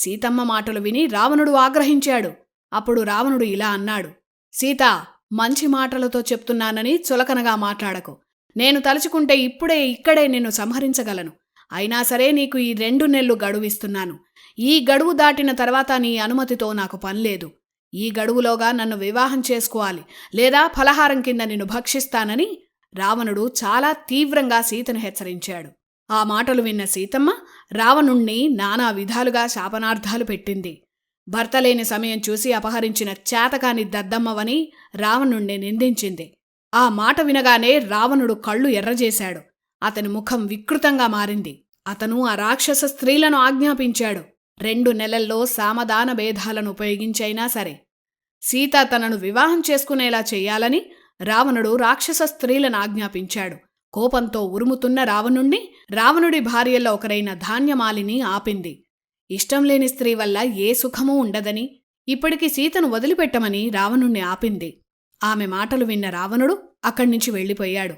సీతమ్మ మాటలు విని రావణుడు ఆగ్రహించాడు. అప్పుడు రావణుడు ఇలా అన్నాడు: సీతా, మంచి మాటలతో చెప్తున్నానని చులకనగా మాట్లాడకు. నేను తలుచుకుంటే ఇప్పుడే ఇక్కడే నిన్ను సంహరించగలను. అయినా సరే నీకు ఈ 2 నెలలు గడువిస్తున్నాను. ఈ గడువు దాటిన తర్వాత నీ అనుమతితో నాకు పనిలేదు. ఈ గడువులోగా నన్ను వివాహం చేసుకోవాలి, లేదా ఫలహారం కింద నిన్ను భక్షిస్తానని రావణుడు చాలా తీవ్రంగా సీతను హెచ్చరించాడు. ఆ మాటలు విన్న సీతమ్మ రావణుణ్ణి నానా విధాలుగా శాపనార్థాలు పెట్టింది. భర్త లేని సమయం చూసి అపహరించిన చేతకాని దద్దమ్మవని రావణుణ్ణి నిందించింది. ఆ మాట వినగానే రావణుడు కళ్ళు ఎర్రజేశాడు. అతని ముఖం వికృతంగా మారింది. అతను ఆ రాక్షస స్త్రీలను ఆజ్ఞాపించాడు. 2 నెలల్లో సామదాన భేదాలను ఉపయోగించైనా సరే సీత తనను వివాహం చేసుకునేలా చెయ్యాలని రావణుడు రాక్షస స్త్రీలను ఆజ్ఞాపించాడు. కోపంతో ఉరుముతున్న రావణుడి భార్యల్లో ఒకరైన ధాన్యమాలిని ఆపింది. ఇష్టం లేని స్త్రీ వల్ల ఏ సుఖమూ ఉండదని, ఇప్పటికి సీతను వదిలిపెట్టమని రావణుణ్ణి ఆపింది. ఆమె మాటలు విన్న రావణుడు అక్కడ్నుంచి వెళ్ళిపోయాడు.